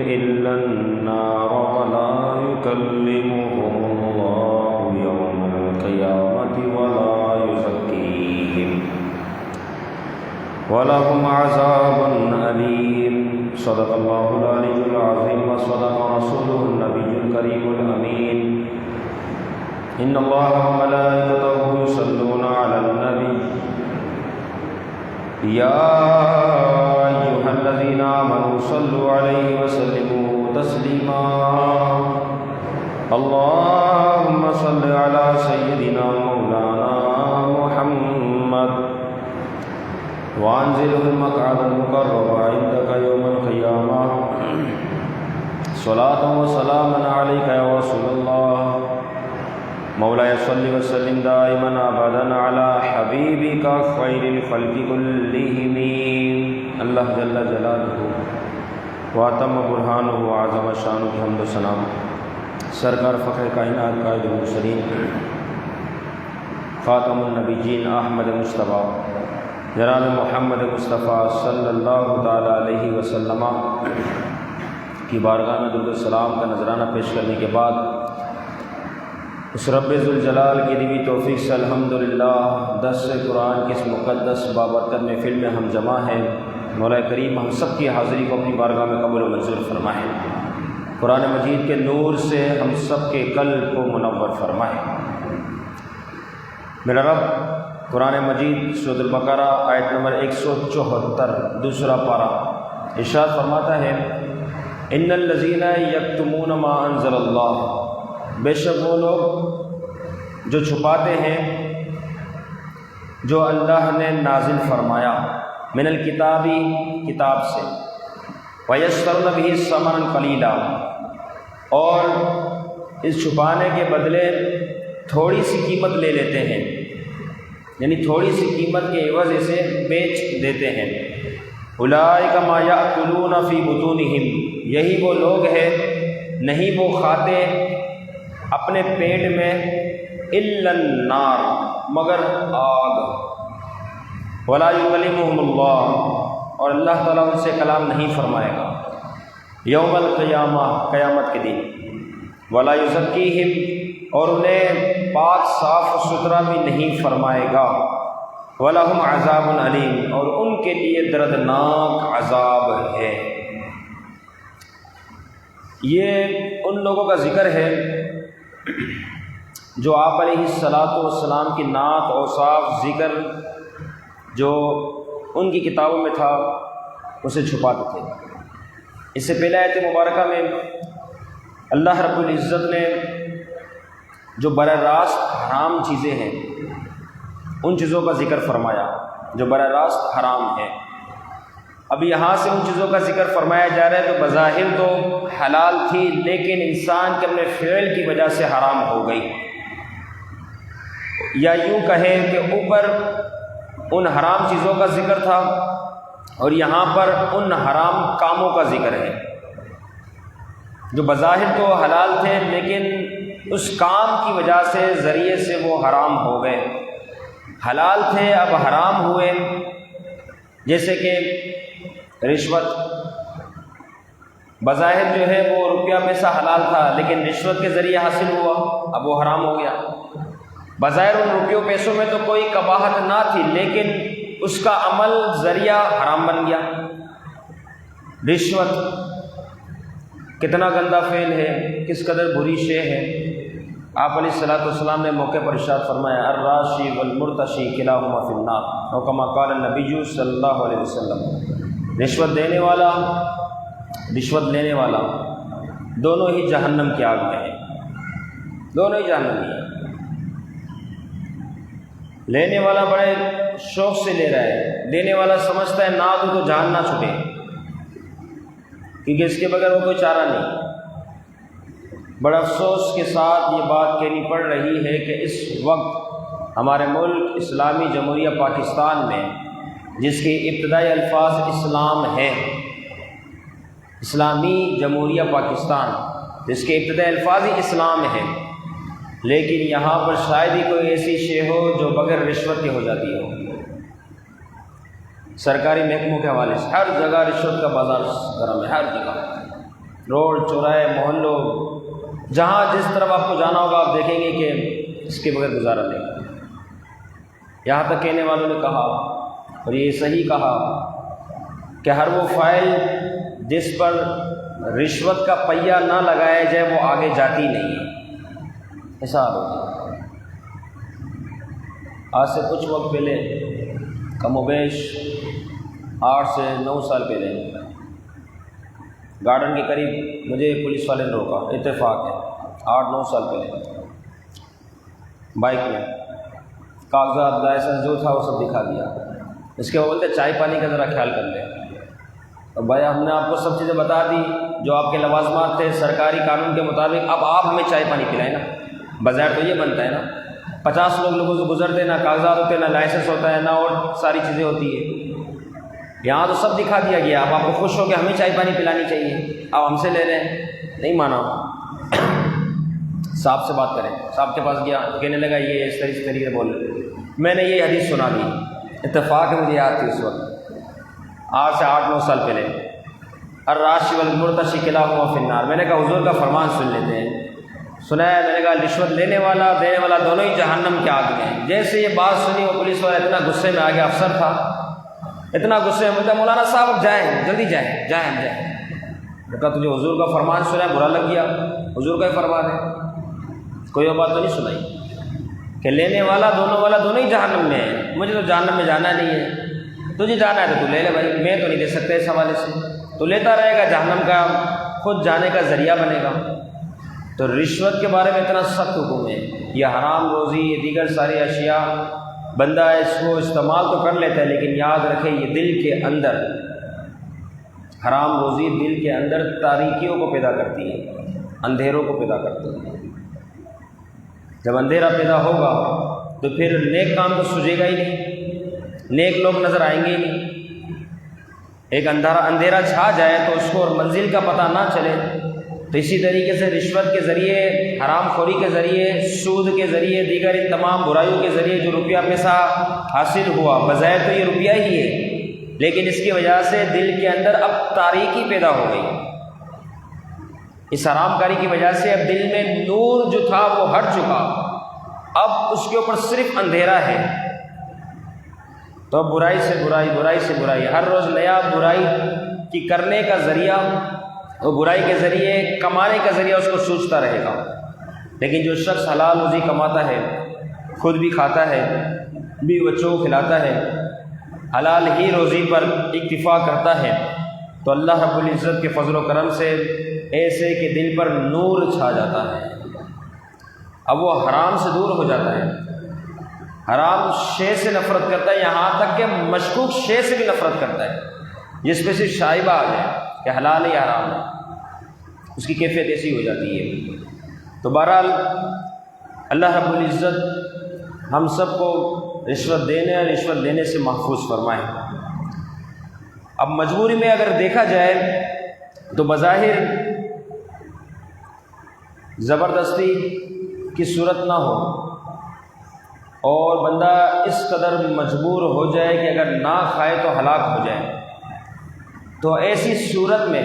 إلا النار ولا يكلمهم الله يوم القيامة ولا يزكيهم ولهم عذاب أليم صدق الله العلي العظيم وصدق رسوله النبي الكريم الأمين إن الله وملائكته يصلون على النبي يا أيها الذين آمنوا صلوا عليه وسلموا تسليما اللهم صل على سيدنا مولانا محمد وأنزله المقعد المقرب عندك يوم القيامة صلاة وسلاما عليك يا رسول الله مولاي صل وسلم دائما ابدا على حبيبك خير الخلق كلهم اللہ جل جلالہ واتم برہانہ وعظم شانہ حمد و ثنا سرکار فخر کائنات قائد المرسلین خاتم النبیین احمد مصطفیٰ جناب محمد مصطفیٰ صلی اللہ تعالی علیہ وسلم کی بارگاہ میں درود السلام کا نذرانہ پیش کرنے کے بعد اس رب ذوالجلال کی دیوی توفیق سے الحمدللہ درس قرآن کی اس مقدس بابرکت محفل میں ہم جمع ہیں۔ مولا کریم ہم سب کی حاضری کو اپنی بارگاہ میں قبول و منظور فرمائے، قرآن مجید کے نور سے ہم سب کے قلب کو منور فرمائے۔ میرا رب قرآن مجید سورۃ البقرہ آیت نمبر 174 دوسرا پارہ ارشاد فرماتا ہے ان الذین یکتمون ما انزل اللہ، بے شک وہ لوگ جو چھپاتے ہیں جو اللہ نے نازل فرمایا من الکتابی کتاب سے وَيَشْتَرُونَ بِهِ ثَمَنًا قَلِيلًا، اور اس چھپانے کے بدلے تھوڑی سی قیمت لے لیتے ہیں، یعنی تھوڑی سی قیمت کے عوض اسے بیچ دیتے ہیں۔ أُولَٰئِكَ مَا يَأْكُلُونَ فِي بُطُونِهِمْ، یہی وہ لوگ ہیں نہیں وہ کھاتے اپنے پیٹ میں الا النار مگر آگ، ولا یکلمہم اللہ، اور اللہ تعالیٰ ان سے کلام نہیں فرمائے گا، یوم القیامہ قیامت کے دن، ولا یزکیہم، اور انہیں پاک صاف ستھرا بھی نہیں فرمائے گا، ولہم عذاب علیم، اور ان کے لیے دردناک عذاب ہے۔ یہ ان لوگوں کا ذکر ہے جو آپ علیہ السلام کی نعت اوصاف ذکر جو ان کی کتابوں میں تھا اسے چھپاتے تھے۔ اس سے پہلے آیت مبارکہ میں اللہ رب العزت نے جو براہ راست حرام چیزیں ہیں ان چیزوں کا ذکر فرمایا جو براہ راست حرام ہیں۔ اب یہاں سے ان چیزوں کا ذکر فرمایا جا رہا ہے جو بظاہر تو حلال تھی لیکن انسان کے اپنے فعل کی وجہ سے حرام ہو گئی، یا یوں کہیں کہ اوپر ان حرام چیزوں کا ذکر تھا اور یہاں پر ان حرام کاموں کا ذکر ہے جو بظاہر تو حلال تھے لیکن اس کام کی وجہ سے ذریعے سے وہ حرام ہو گئے، حلال تھے اب حرام ہوئے، جیسے کہ رشوت بظاہر جو ہے وہ روپیہ پیسہ حلال تھا لیکن رشوت کے ذریعے حاصل ہوا اب وہ حرام ہو گیا۔ بظاہر ان روپیوں پیسوں میں تو کوئی قباحت نہ تھی لیکن اس کا عمل ذریعہ حرام بن گیا۔ رشوت کتنا گندا فعل ہے، کس قدر بری شے ہے۔ آپ علیہ السلام نے موقع پر ارشاد فرمایا الراشی والمرتشی کلاہما فی النار، اور کما قال النبی صلی اللہ علیہ وسلم، رشوت دینے والا رشوت لینے والا دونوں ہی جہنم کی آگ میں ہیں، دونوں ہی جہنم میں ہیں۔ لینے والا بڑے شوق سے لے رہا ہے، دینے والا سمجھتا ہے نہ دو تو جان نہ چھوٹے، کیونکہ اس کے بغیر وہ کوئی چارہ نہیں۔ بڑا افسوس کے ساتھ یہ بات کہنی پڑ رہی ہے کہ اس وقت ہمارے ملک اسلامی جمہوریہ پاکستان میں جس کے ابتدائی الفاظ اسلام ہیں، اسلامی جمہوریہ پاکستان جس کے ابتدائی الفاظ ہی اسلام ہیں، لیکن یہاں پر شاید ہی کوئی ایسی شے ہو جو بغیر رشوت کے ہو جاتی ہو۔ سرکاری محکموں کے حوالے سے ہر جگہ رشوت کا بازار گرم ہے، ہر جگہ روڈ چوراہے محلوں جہاں جس طرف آپ کو جانا ہوگا آپ دیکھیں گے کہ اس کے بغیر گزارا نہیں۔ یہاں تک کہنے والوں نے کہا اور یہ صحیح کہا کہ ہر وہ فائل جس پر رشوت کا پہیہ نہ لگایا جائے وہ آگے جاتی نہیں ہے۔ حساب ہوگا آج سے کچھ وقت پہلے کم و بیش 8 سے 9 سال پہلے گارڈن کے قریب مجھے پولیس والے نے روکا، اتفاق ہے 8-9 سال پہلے، بائک میں کاغذات لائسنس جو تھا وہ سب دکھا دیا۔ اس کے بولتے چائے پانی کا ذرا خیال کر لیں۔ تو بھائی ہم نے آپ کو سب چیزیں بتا دی جو آپ کے لوازمات تھے سرکاری قانون کے مطابق، اب آپ ہمیں چائے پانی پلائیں نا، بظاہر تو یہ بنتا ہے نا۔ 50 لوگوں سے گزرتے، نہ کاغذات ہوتے، نہ لائسنس ہوتا ہے، نہ اور ساری چیزیں ہوتی ہے۔ یہاں تو سب دکھا دیا گیا، اب آپ کو خوش ہو کہ ہمیں چائے پانی پلانی چاہیے، اب ہم سے لے رہے ہیں، نہیں مانا۔ صاحب سے بات کریں، صاحب کے پاس گیا، کہنے لگا یہ اس طریقے سے بول رہے، میں نے یہ حدیث سنا دی، اتفاق ہے مجھے یاد تھی اس وقت 8 سے 8-9 سال پہلے، الراشی والمرتشی کلاہما فی النار۔ میں نے کہا حضور کا فرمان سن لیتے ہیں، سنا ہے؟ میں نے کہا رشوت لینے والا دینے والا دونوں ہی جہنم کے آگ میں ہیں۔ جیسے یہ بات سنی وہ پولیس والا اتنا غصے میں آ گیا، افسر تھا، اتنا غصے میں بولتا مولانا صاحب اب جائیں، جلدی جائیں جائیں ہم جائیں۔ میں کہا تجھے حضور کا فرمان سنا ہے، برا لگ گیا، حضور کا ہی فرمان ہے، کوئی اور بات تو نہیں سنائی کہ لینے والا دونوں ہی جہنم میں ہیں، مجھے تو جہنم میں جانا نہیں ہے، تجھے جانا ہے تو لے لے بھائی، میں تو نہیں دے سکتا اس حوالے سے، تو لیتا رہے گا، جہنم کا خود جانے کا ذریعہ بنے گا۔ تو رشوت کے بارے میں اتنا سخت حکم ہے، یہ حرام روزی، یہ دیگر ساری اشیاء بندہ اس کو استعمال تو کر لیتا ہے، لیکن یاد رکھے یہ دل کے اندر، حرام روزی دل کے اندر تاریکیوں کو پیدا کرتی ہے، اندھیروں کو پیدا کرتی ہے۔ جب اندھیرا پیدا ہوگا تو پھر نیک کام تو سوجے گا ہی نہیں، نیک لوگ نظر آئیں گے ہی نہیں۔ ایک اندھیرا چھا جائے تو اس کو اور منزل کا پتہ نہ چلے، تو اسی طریقے سے رشوت کے ذریعے، حرام خوری کے ذریعے، سود کے ذریعے، دیگر ان تمام برائیوں کے ذریعے جو روپیہ پیسہ حاصل ہوا، بظاہر تو یہ روپیہ ہی ہے، لیکن اس کی وجہ سے دل کے اندر اب تاریکی پیدا ہو گئی۔ اس حرام کاری کی وجہ سے اب دل میں نور جو تھا وہ ہٹ چکا، اب اس کے اوپر صرف اندھیرا ہے۔ تو برائی سے برائی، برائی سے برائی، ہر روز نیا برائی کی کرنے کا ذریعہ، وہ برائی کے ذریعے کمانے کا ذریعہ اس کو سوچتا رہے گا۔ لیکن جو شخص حلال روزی کماتا ہے، خود بھی کھاتا ہے، بھی بچوں کو کھلاتا ہے، حلال ہی روزی پر اکتفا کرتا ہے، تو اللہ رب العزت کے فضل و کرم سے ایسے کہ دل پر نور چھا جاتا ہے، اب وہ حرام سے دور ہو جاتا ہے، حرام شے سے نفرت کرتا ہے، یہاں تک کہ مشکوک شے سے بھی نفرت کرتا ہے، جس پہ سے شائبہ آ جائے کہ حلال ہے یا حرام ہے، اس کی کیفیت ایسی ہو جاتی ہے۔ تو بہرحال اللہ رب العزت ہم سب کو رشوت دینے اور رشوت لینے سے محفوظ فرمائے۔ اب مجبوری میں اگر دیکھا جائے تو بظاہر زبردستی کی صورت نہ ہو اور بندہ اس قدر مجبور ہو جائے کہ اگر نہ کھائے تو ہلاک ہو جائے، تو ایسی صورت میں،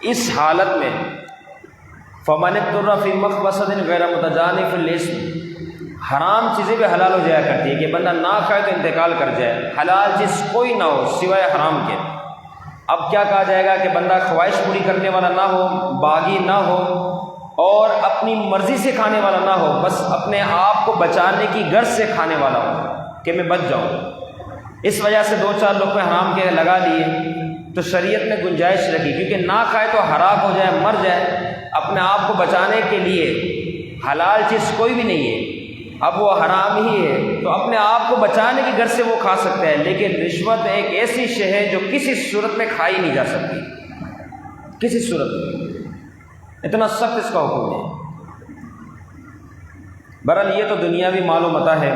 اس حالت میں فَمَنِ اضْطُرَّ فِي مَخْمَصَةٍ غَيْرَ مُتَجَانِفٍ لِّإِثْمٍ، حرام چیزیں بھی حلال ہو جایا کرتی ہے کہ بندہ نہ کھائے تو انتقال کر جائے، حلال چیز کوئی نہ ہو سوائے حرام کے۔ اب کیا کہا جائے گا کہ بندہ خواہش پوری کرنے والا نہ ہو، باغی نہ ہو، اور اپنی مرضی سے کھانے والا نہ ہو، بس اپنے آپ کو بچانے کی غرض سے کھانے والا ہو کہ میں بچ جاؤں، اس وجہ سے 2-4 لقمے حرام کے لگا لیے، تو شریعت نے گنجائش رکھی، کیونکہ نہ کھائے تو ہلاک ہو جائے، مر جائے، اپنے آپ کو بچانے کے لیے حلال چیز کوئی بھی نہیں ہے، اب وہ حرام ہی ہے، تو اپنے آپ کو بچانے کی غرض سے وہ کھا سکتا ہے۔ لیکن رشوت ایک ایسی شے ہے جو کسی صورت میں کھائی نہیں جا سکتی، کسی صورت میں، اتنا سخت اس کا حکم ہے۔ بہرحال یہ تو دنیاوی مال و متاع ہے،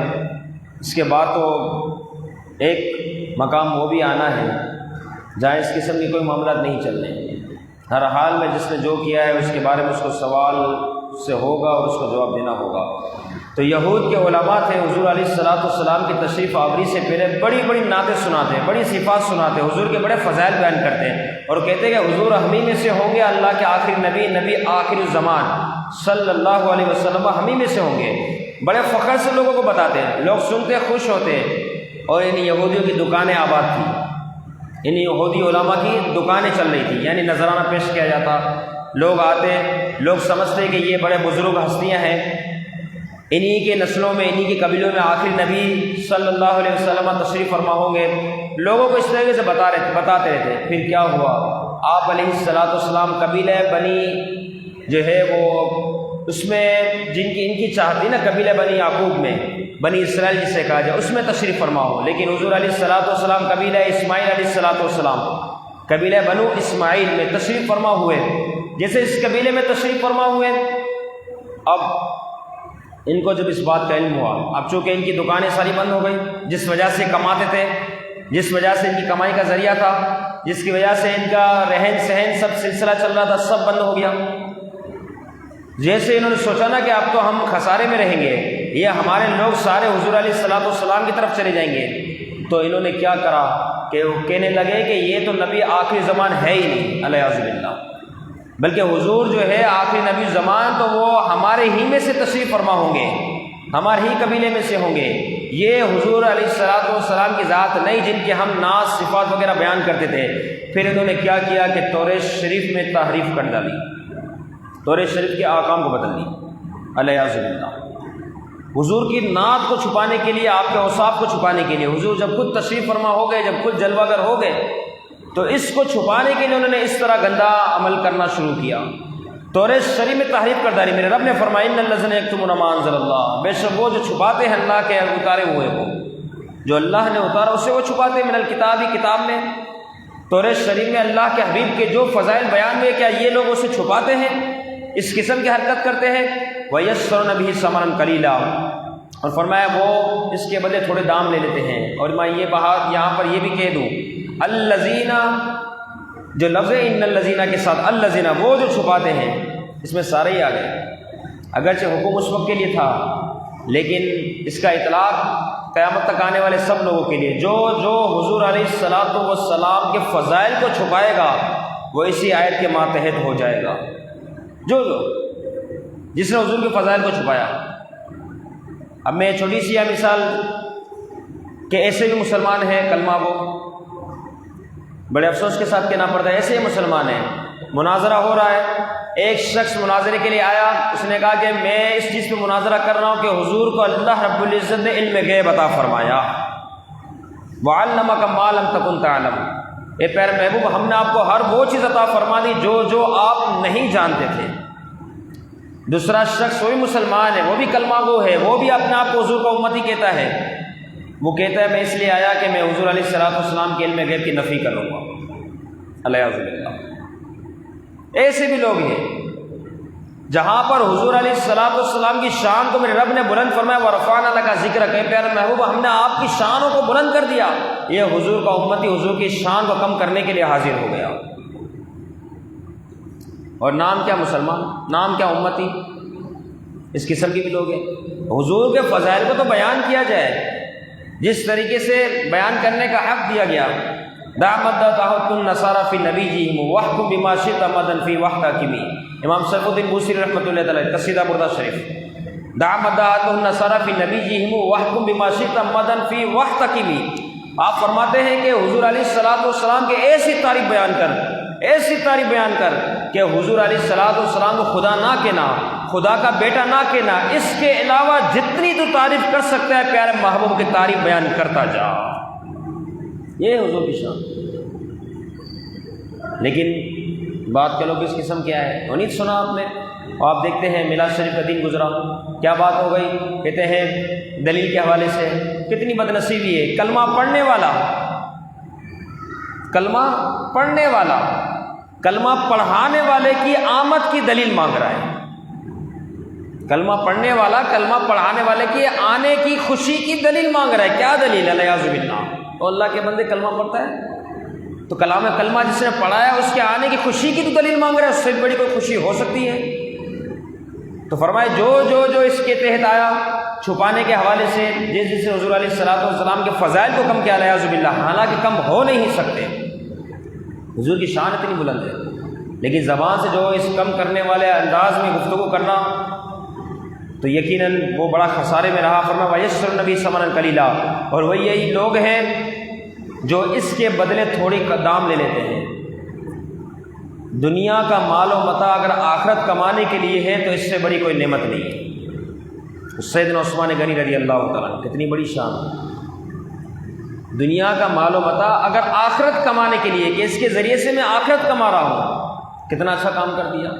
اس کے بعد تو ایک مقام وہ بھی آنا ہے جہاں اس قسم کے کوئی معاملات نہیں چلنے۔ ہر حال میں جس نے جو کیا ہے اس کے بارے میں اس کو سوال سے ہوگا اور اس کو جواب دینا ہوگا۔ تو تو یہود کے علماء تھے، حضور علیہ السلام کی تشریف آوری سے پہلے بڑی بڑی نعتیں سناتے، بڑی صفات سناتے، حضور کے بڑے فضائل بیان کرتے ہیں اور کہتے ہیں کہ حضور ہم ہی میں سے ہوں گے، اللہ کے آخری نبی آخر الزمان صلی اللہ علیہ وسلم ہم ہی میں سے ہوں گے۔ بڑے فخر سے لوگوں کو بتاتے ہیں، لوگ سنتے خوش ہوتے۔ اور ان یہودیوں کی دکانیں آباد تھیں، ان یہودی علماء کی دکانیں چل رہی تھیں، یعنی نذرانہ پیش کیا جاتا، لوگ آتے، لوگ سمجھتے کہ یہ بڑے بزرگ ہستیاں ہیں، انہی کے نسلوں میں، انہی کے قبیلوں میں آخری نبی صلی اللہ علیہ وسلم تشریف فرما ہوں گے۔ لوگوں کو اس طریقے سے بتاتے رہتے۔ پھر کیا ہوا؟ آپ علیہ السلام قبیلہ بنی جو ہے وہ اس میں ان کی چاہت تھی نا، قبیلہ بنی یعقوب میں، بنی اسرائیل جسے کہا جائے، اس میں تشریف فرما ہو، لیکن حضور علیہ السلام قبیلہ اسماعیل علیہ السلام قبیلہ بنو اسماعیل میں تشریف فرما ہوئے۔ جیسے اس قبیلے میں تشریف فرما ہوئے، اب ان کو جب اس بات کا علم ہوا، اب چونکہ ان کی دکانیں ساری بند ہو گئی، جس وجہ سے کماتے تھے، جس وجہ سے ان کی کمائی کا ذریعہ تھا، جس کی وجہ سے ان کا رہن سہن سب سلسلہ چل رہا تھا، سب بند ہو گیا۔ جیسے انہوں نے سوچا نا کہ اب تو ہم خسارے میں رہیں گے، یہ ہمارے لوگ سارے حضور علیہ السلام کی طرف چلے جائیں گے، تو انہوں نے کیا کرا کہ وہ کہنے لگے کہ یہ تو نبی آخری زمان ہے ہی نہیں، علیہ باللہ، بلکہ حضور جو ہے آخری نبی زمان تو وہ ہمارے ہی میں سے تشریف فرما ہوں گے، ہمارے ہی قبیلے میں سے ہوں گے، یہ حضور علیہ السلام کی ذات نہیں جن کی ہم ناز صفات وغیرہ بیان کرتے تھے۔ پھر انہوں نے کیا کیا کہ توریت شریف میں تحریف کر ڈالی، توریت شریف کے احکام کو بدل دی، علیہ باللہ، حضور کی نعت کو چھپانے کے لیے، آپ کے اوصاف کو چھپانے کے لیے۔ حضور جب خود تشریف فرما ہو گئے، جب خود جلوہ گر ہو گئے، تو اس کو چھپانے کے لیے انہوں نے اس طرح گندا عمل کرنا شروع کیا، توریت شریف میں تحریف کر ڈالی۔ میرے رب نے فرمایا ان الذین یکتمون ما انزل اللہ، بے شک وہ جو چھپاتے ہیں اللہ کے اتارے ہوئے کو، جو اللہ نے اتارا اسے وہ چھپاتے ہیں، من الکتاب، کتاب میں، توریت شریف میں اللہ کے حبیب کے جو فضائل بیان ہوئے، کیا یہ لوگ اسے چھپاتے ہیں، اس قسم کی حرکت کرتے ہیں؟ وَيَشْتَرُونَ بِهِ ثَمَنًا قَلِيلًا، اور فرمایا وہ اس کے بدلے تھوڑے دام لے لیتے ہیں۔ اور میں یہ بات یہاں پر یہ بھی کہہ دوں، الذین، جو لفظ ان الذین کے ساتھ الذین، وہ جو چھپاتے ہیں، اس میں سارے ہی آ گئے، اگرچہ حکم اس وقت کے لیے تھا، لیکن اس کا اطلاق قیامت تک آنے والے سب لوگوں کے لیے۔ جو حضور علیہ السلام کے فضائل کو چھپائے گا وہ اسی آیت کے ماتحت ہو جائے گا، جو جس نے حضور کے فضائل کو چھپایا۔ اب میں چھوٹی سی یہ مثال کہ ایسے بھی مسلمان ہیں کلمہ وہ بڑے افسوس کے ساتھ کہنا پڑتا ہے، ایسے ہی مسلمان ہیں، مناظرہ ہو رہا ہے، ایک شخص مناظرے کے لیے آیا، اس نے کہا کہ میں اس چیز پہ مناظرہ کر رہا ہوں کہ حضور کو اللہ رب العزت نے علم غیب عطا فرمایا، وَعَلَّمَكَ مَا لَمْ تَكُنْ تَعْلَمُ، اے پیارے محبوب ہم نے آپ کو ہر وہ چیز عطا فرما دی جو آپ نہیں جانتے تھے۔ دوسرا شخص وہ بھی مسلمان ہے، وہ بھی کلمہ گو ہے، وہ بھی اپنے آپ کو حضور کا امتی کہتا ہے، وہ کہتا ہے میں اس لیے آیا کہ میں حضور علیہ السلام کے علم غیب کی نفی کروں گا، علیہ باللہ۔ ایسے بھی لوگ ہیں جہاں پر حضور علیہ السلام کی شان کو میرے رب نے بلند فرمایا، وَرَفَعْنَا لَكَ ذِكْرَكَ، اے پیارے محبوب ہم نے آپ کی شانوں کو بلند کر دیا۔ یہ حضور کا امتی حضور کی شان کو کم کرنے کے لیے حاضر ہو گیا، اور نام کیا مسلمان، نام کیا امتی، اس قسم کے بھی لوگ ہیں۔ حضور کے فضائل کو تو بیان کیا جائے جس طریقے سے بیان کرنے کا حق دیا گیا، دعوت النصارى فی نبیہم واحکم بما شئت مدن فی وحدکمی، امام سیف الدین بوصیری رحمۃ اللہ علیہ قصیدہ بردہ شریف، دعوت النصارى فی نبیہم واحکم بما شئت مدن فی وحدکمی۔ آپ فرماتے ہیں کہ حضور علیہ السلام کے ایسی تعریف بیان کر کہ حضور علیہ السلام کو خدا نہ کہنا، خدا کا بیٹا نہ کہنا، اس کے علاوہ جتنی تو تعریف کر سکتا ہے پیارے محبوب کی تعریف بیان کرتا جا، یہ حضور کی شان۔ لیکن بات کے لوگ اس قسم کیا ہے، وہ نہیں سنا آپ نے، اور آپ دیکھتے ہیں میلاد شریف کا دن گزرا، کیا بات ہو گئی، کہتے ہیں دلیل کے حوالے سے، کتنی بدنصیبی ہے، کلمہ پڑھنے والا، کلمہ پڑھانے والے کی آمد کی دلیل مانگ رہا ہے، کلمہ پڑھنے والا کلمہ پڑھانے والے کی آنے کی خوشی کی دلیل مانگ رہا ہے۔ کیا دلیل ہے؟ علیہ باللہ، تو اللہ کے بندے کلمہ پڑھتا ہے تو کلمہ جس نے پڑھایا اس کے آنے کی خوشی کی تو دلیل مانگ رہا ہے، اس سے بڑی کوئی خوشی ہو سکتی ہے؟ تو فرمائے جو اس کے تحت آیا چھپانے کے حوالے سے جس سے حضور علیہ السلام کے فضائل کو کم کیا نعوذ باللہ، حالانکہ کم ہو نہیں سکتے، حضور کی شان اتنی بلند ہے، لیکن زبان سے جو اس کم کرنے والے انداز میں گفتگو کرنا تو یقیناً وہ بڑا خسارے میں رہا۔ فرمایا وَيَشْتَرُونَ بِهِ ثَمَنًا قَلِيلًا، اور وہ یہی لوگ ہیں جو اس کے بدلے تھوڑی دام لے لیتے ہیں۔ دنیا کا مال و متاع اگر آخرت کمانے کے لیے ہے تو اس سے بڑی کوئی نعمت نہیں ہے۔ سیدنا عثمان غنی رضی اللہ تعالیٰ کتنی بڑی شان، دنیا کا مال و متاع اگر آخرت کمانے کے لیے کہ اس کے ذریعے سے میں آخرت کما رہا ہوں، کتنا اچھا کام کر دیا۔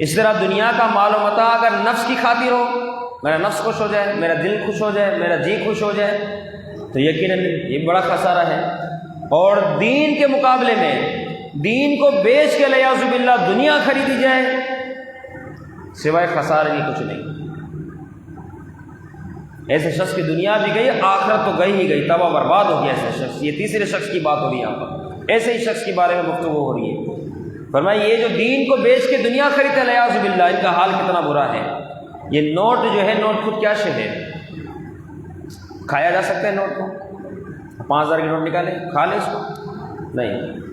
اس طرح دنیا کا مال و متاع اگر نفس کی خاطر ہو، میرا نفس خوش ہو جائے، میرا دل خوش ہو جائے، میرا جی خوش ہو جائے، تو یقیناً یہ بڑا خسارہ ہے۔ اور دین کے مقابلے میں دین کو بیچ کے والعیاذ باللہ دنیا خریدی جائے، سوائے خسارے کی کچھ نہیں۔ ایسے شخص کی دنیا بھی گئی، آخرت تو گئی ہی گئی، تباہ برباد ہو گیا ایسے شخص۔ یہ تیسرے شخص کی بات ہوگی یہاں پر، ایسے ہی شخص کے بارے میں گفتگو ہو رہی ہے۔ فرمایا یہ جو دین کو بیچ کے دنیا خریدتے والعیاذ باللہ، ان کا حال کتنا برا ہے۔ یہ نوٹ جو ہے، نوٹ خود کیا شے ہے؟ کھایا جا سکتا ہے نوٹ کو؟ 5000 کے نوٹ نکالے کھا لیں اس کو؟ نہیں۔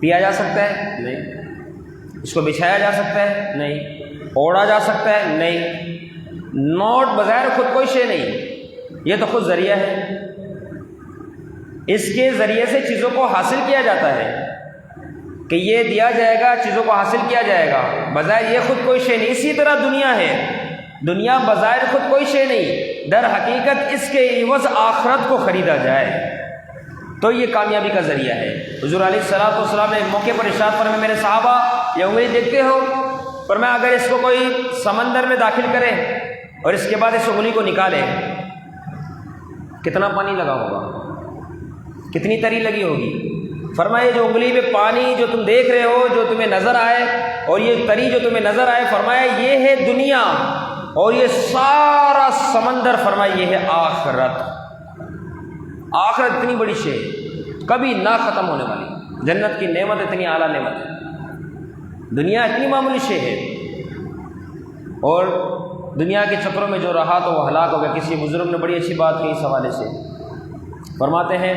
پیا جا سکتا ہے؟ نہیں۔ اس کو بچھایا جا سکتا ہے؟ نہیں۔ اوڑھا جا سکتا ہے؟ نہیں۔ نوٹ بظاہر خود کوئی شے نہیں، یہ تو خود ذریعہ ہے، اس کے ذریعے سے چیزوں کو حاصل کیا جاتا ہے کہ یہ دیا جائے گا، چیزوں کو حاصل کیا جائے گا، بظاہر یہ خود کوئی شے نہیں۔ اسی طرح دنیا ہے، دنیا بظاہر خود کوئی شے نہیں، در حقیقت اس کے عوض آخرت کو خریدا جائے تو یہ کامیابی کا ذریعہ ہے۔ حضور علیہ السلام نے ایک موقع پر ارشاد فرمایا، میرے صحابہ یہ انگلی دیکھتے ہو؟ فرمایا اگر اس کو کوئی سمندر میں داخل کرے اور اس کے بعد اس انگلی کو نکالے، کتنا پانی لگا ہوگا، کتنی تری لگی ہوگی؟ فرمایا جو انگلی میں پانی جو تم دیکھ رہے ہو، جو تمہیں نظر آئے، اور یہ تری جو تمہیں نظر آئے، فرمایا یہ ہے دنیا، اور یہ سارا سمندر فرمایا یہ ہے آخرت۔ آخرت اتنی بڑی شے، کبھی نہ ختم ہونے والی، جنت کی نعمت اتنی اعلیٰ نعمت ہے، دنیا اتنی معمولی شے ہے، اور دنیا کے چکروں میں جو رہا تو وہ ہلاک ہو گیا۔ کسی بزرگ نے بڑی اچھی بات کی اس حوالے سے، فرماتے ہیں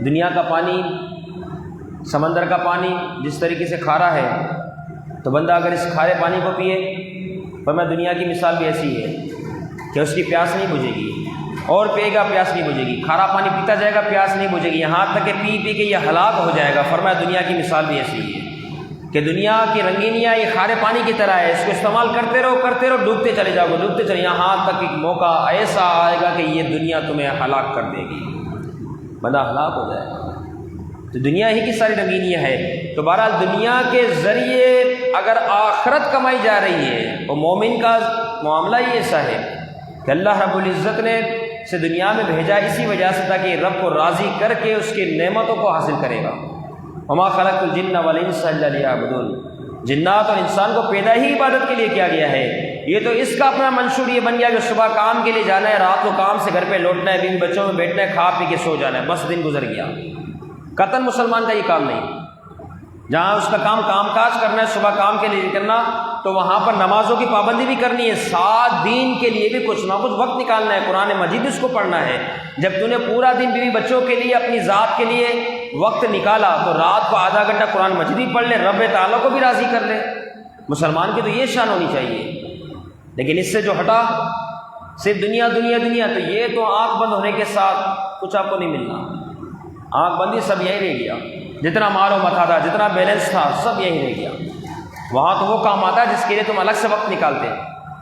دنیا کا پانی، سمندر کا پانی جس طریقے سے کھارا ہے، تو بندہ اگر اس کھارے پانی کو پیے، فرمایا دنیا کی مثال بھی ایسی ہے کہ اس کی پیاس نہیں بجھے گی، اور پیے گا پیاس نہیں بجھے گی، کھارا پانی پیتا جائے گا پیاس نہیں بجھے گی، یہاں تک کہ پی پی کے یہ ہلاک ہو جائے گا۔ فرمایا دنیا کی مثال بھی ایسی ہے کہ دنیا کی رنگینیاں یہ کھارے پانی کی طرح ہے، اس کو استعمال کرتے رہو، ڈوبتے چلے جاؤ گے، ڈوبتے چلے، یہاں تک ایک موقع ایسا آئے گا کہ یہ دنیا تمہیں ہلاک کر دے گی، بندہ ہلاک ہو جائے گا۔ تو دنیا ہی کی ساری رنگینیاں ہے۔ تو بہرحال دنیا کے ذریعے اگر آخرت کمائی جا رہی ہے، اور مومن کا معاملہ ہی ایسا ہے کہ اللہ رب العزت نے سے دنیا میں بھیجا اسی وجہ سے تاکہ رب کو راضی کر کے اس کی نعمتوں کو حاصل کرے گا۔ وما خلقت الجن والانس الا لیعبدون، جنات اور انسان کو پیدا ہی عبادت کے لیے کیا گیا ہے۔ یہ تو اس کا اپنا منشور یہ بن گیا کہ صبح کام کے لیے جانا ہے، رات کو کام سے گھر پہ لوٹنا ہے، بیوی بچوں میں بیٹھنا ہے، کھا پی کے سو جانا ہے، بس دن گزر گیا۔ قطعاً مسلمان کا یہ کام نہیں، جہاں اس کا کام کاج کرنا ہے، صبح کام کے لیے کرنا، تو وہاں پر نمازوں کی پابندی بھی کرنی ہے، ساتھ دین کے لیے بھی کچھ نہ کچھ وقت نکالنا ہے، قرآن مجید اس کو پڑھنا ہے۔ جب تو نے پورا دن بیوی بچوں کے لیے، اپنی ذات کے لیے وقت نکالا، تو رات کو آدھا گھنٹہ قرآن مجید بھی پڑھ لے، رب تعالیٰ کو بھی راضی کر لے۔ مسلمان کی تو یہ شان ہونی چاہیے، لیکن اس سے جو ہٹا صرف دنیا دنیا دنیا، تو یہ تو آنکھ بند ہونے کے ساتھ کچھ آپ کو نہیں ملنا، آنکھ بندی سب یہی رہ گیا، جتنا مال و متا تھا، جتنا بیلنس تھا، سب یہی رہ گیا۔ وہاں تو وہ کام آتا ہے جس کے لیے تم الگ سے وقت نکالتے،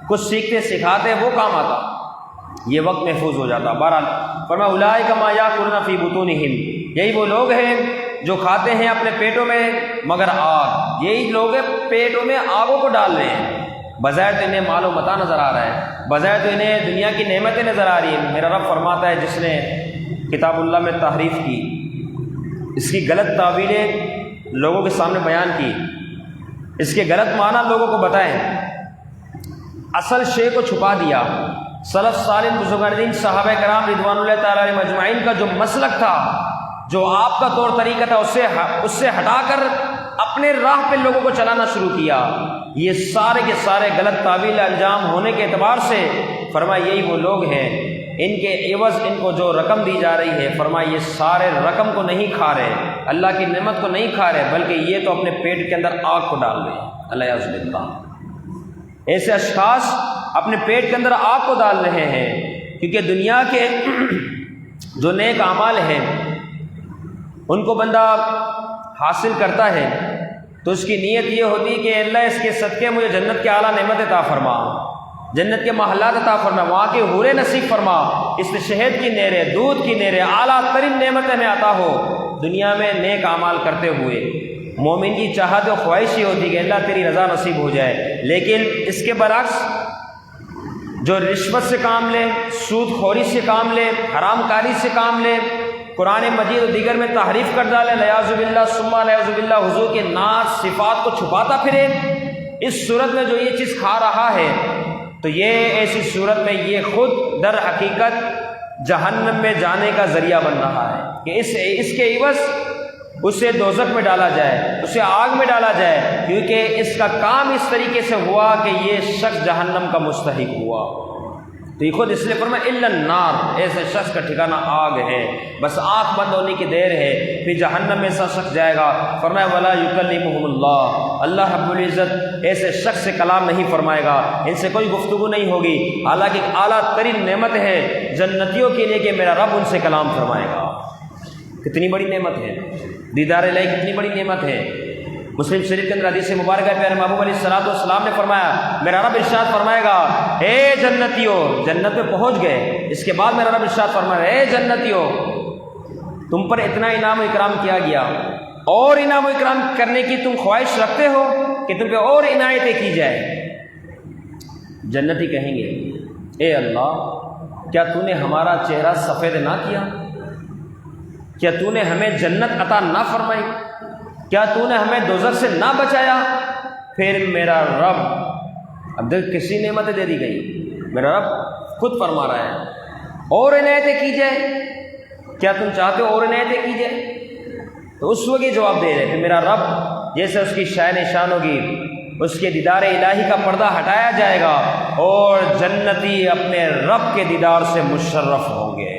کچھ سیکھتے سکھاتے، وہ کام آتا، یہ وقت محفوظ ہو جاتا۔ بہرحال فرمایا اولئک ما یاکلون فی بطونہم، یہی وہ لوگ ہیں جو کھاتے ہیں اپنے پیٹوں میں مگر آگ، یہی لوگ پیٹوں میں آگوں کو ڈال رہے ہیں۔ بظاہر تو انہیں مال و متا نظر آ رہا ہے، بظاہر تو انہیں دنیا کی نعمتیں نظر آ رہی ہیں۔ میرا رب فرماتا ہے جس نے کتاب اللہ میں تحریف کی، اس کی غلط تعویلیں لوگوں کے سامنے بیان کی، اس کے غلط معنی لوگوں کو بتائیں، اصل شے کو چھپا دیا، سلف صالح بزرگان دین صحابہ کرام رضوان اللہ تعالیٰ علیہ مجمعین کا جو مسلک تھا، جو آپ کا طور طریقہ تھا، اس سے ہٹا کر اپنے راہ پہ لوگوں کو چلانا شروع کیا۔ یہ سارے کے سارے غلط تعویل الزام ہونے کے اعتبار سے فرمایا یہی وہ لوگ ہیں ان کے عوض ان کو جو رقم دی جا رہی ہے، فرمایا یہ سارے رقم کو نہیں کھا رہے، اللہ کی نعمت کو نہیں کھا رہے، بلکہ یہ تو اپنے پیٹ کے اندر آگ کو ڈال رہے ہیں۔ اللہ یعوذ باللہ، ایسے اشخاص اپنے پیٹ کے اندر آگ کو ڈال رہے ہیں، کیونکہ دنیا کے جو نیک اعمال ہیں ان کو بندہ حاصل کرتا ہے تو اس کی نیت یہ ہوتی ہے کہ اللہ اس کے صدقے مجھے جنت کے اعلیٰ نعمت عطا فرما، جنت کے محلات عطا فرما، وہاں کے حوریں نصیب فرما، اس سے شہد کی نہریں، دودھ کی نہریں، اعلیٰ ترین نعمت ہمیں عطا ہو۔ دنیا میں نیک اعمال کرتے ہوئے مومن کی چاہت و خواہش ہی ہوتی کہ اللہ تیری رضا نصیب ہو جائے، لیکن اس کے برعکس جو رشوت سے کام لے، سود خوری سے کام لے، حرام کاری سے کام لے، قرآن مجید و دیگر میں تحریف کر ڈالے، لیاذ باللہ ثم لیاذ باللہ، حضور کے نعت صفات کو چھپاتا پھرے، اس صورت میں جو یہ چیز کھا رہا ہے تو یہ ایسی صورت میں یہ خود در حقیقت جہنم میں جانے کا ذریعہ بن رہا ہے کہ اس کے عوض اسے دوزخ میں ڈالا جائے، اسے آگ میں ڈالا جائے، کیونکہ اس کا کام اس طریقے سے ہوا کہ یہ شخص جہنم کا مستحق ہوا۔ تو یہ خود اس لیے فرمایا الا النار، ایسے شخص کا ٹھکانہ آگ ہے، بس آنکھ بند ہونے کی دیر ہے، پھر جہنم میں ایسا شخص جائے گا۔ فرمایا ولا یکلمہم اللہ، اللہ رب العزت ایسے شخص سے کلام نہیں فرمائے گا، ان سے کوئی گفتگو نہیں ہوگی، حالانکہ اعلیٰ ترین نعمت ہے جنتیوں کے لیے کہ میرا رب ان سے کلام فرمائے گا۔ کتنی بڑی نعمت ہے دیدار الہی، کتنی بڑی نعمت ہے۔ مسلم شریف کے اندر حدیث مبارکہ ہے، پیارے محبوب علیہ السلام نے فرمایا، میرا رب ارشاد فرمائے گا، اے جنتیوں، جنت میں پہنچ گئے، اس کے بعد میرا رب ارشاد فرمائے گا، اے جنتیوں، تم پر اتنا انعام و اکرام کیا گیا، اور انعام و اکرام کرنے کی تم خواہش رکھتے ہو کہ تم پہ اور عنایتیں کی جائے۔ جنتی کہیں گے، اے اللہ، کیا تو نے ہمارا چہرہ سفید نہ کیا؟ کیا تو نے ہمیں جنت عطا نہ فرمائی؟ کیا تو نے ہمیں دوزخ سے نہ بچایا؟ پھر میرا رب، اب دیکھ کسی نعمت دے دی گئی، میرا رب خود فرما رہا ہے اور عنایتیں کی جائے، کیا تم چاہتے ہو اور عنایتیں کی جائے؟ تو اس وقت یہ جواب دے رہے کہ میرا رب جیسے اس کی شان شان ہوگی، اس کے دیدار الہی کا پردہ ہٹایا جائے گا اور جنتی اپنے رب کے دیدار سے مشرف ہوں گے،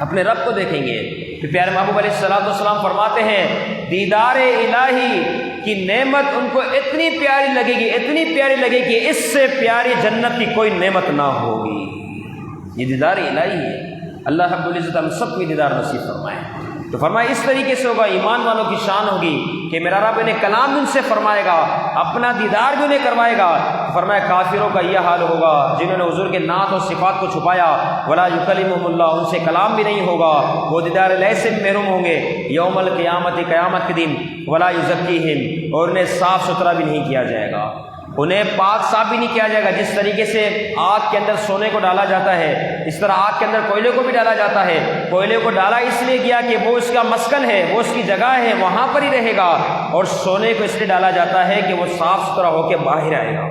اپنے رب کو دیکھیں گے۔ پھر پیارے محبوب علیہ السلام فرماتے ہیں دیدار الہی کی نعمت ان کو اتنی پیاری لگے گی، اتنی پیاری لگے گی، اس سے پیاری جنت کی کوئی نعمت نہ ہوگی۔ یہ دیدار الہی ہے، اللہ رب العزت ہم سب کو دیدار نصیب فرمائے۔ تو فرمایا اس طریقے سے ہوگا، ایمان والوں کی شان ہوگی کہ میرا رب انہیں کلام ان سے فرمائے گا، اپنا دیدار بھی انہیں کروائے گا۔ فرمایا کافروں کا یہ حال ہوگا جنہوں نے حضور کے نعت اور صفات کو چھپایا، ولا یکلمہم اللہ، ان سے کلام بھی نہیں ہوگا، وہ دیدار الہی سے محروم ہوں گے یوم القیامت، قیامت کے دن، ولا یزکیہم، اور انہیں صاف ستھرا بھی نہیں کیا جائے گا، انہیں پاک صاف بھی نہیں کیا جائے گا۔ جس طریقے سے آگ کے اندر سونے کو ڈالا جاتا ہے، اس طرح آگ کے اندر کوئلے کو بھی ڈالا جاتا ہے۔ کوئلے کو ڈالا اس لیے گیا کہ وہ اس کا مسکن ہے، وہ اس کی جگہ ہے، وہاں پر ہی رہے گا، اور سونے کو اس لیے ڈالا جاتا ہے کہ وہ صاف ستھرا ہو کے باہر آئے گا۔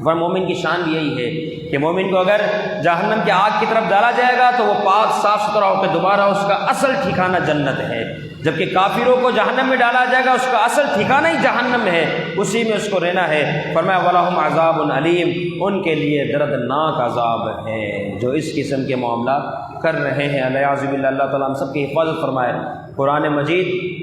وہ مومن کی شان بھی یہی ہے کہ مومن کو اگر جہنم کی آگ کی طرف ڈالا جائے گا تو وہ پاک صاف ستھرا ہو کے دوبارہ اس کا اصل ٹھکانہ جنت ہے، جبکہ کافروں کو جہنم میں ڈالا جائے گا، اس کا اصل ٹھکانہ ہی جہنم ہے، اسی میں اس کو رہنا ہے۔ فرمایا وَلَهُمْ عَذَابٌ عَلِيمٌ، ان کے لیے دردناک عذاب ہے جو اس قسم کے معاملات کر رہے ہیں۔ الیاذ باللہ، اللہ تعالیٰ ہم سب کی حفاظت فرمائے۔ قرآن مجید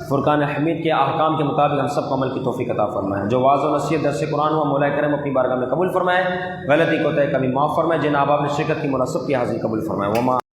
فرقان حمید کے احکام کے مطابق ہم سب کو عمل کی توفیق عطا فرمائے۔ جو واعظ و نصیحت درس قرآن ہوا مولا کرم اپنی بارگاہ میں قبول فرمائے، غلطی کوتاہی کمی معاف فرمائے، جن احباب نے شرکت کی مناسب کی حاضری قبول فرمائے۔ وما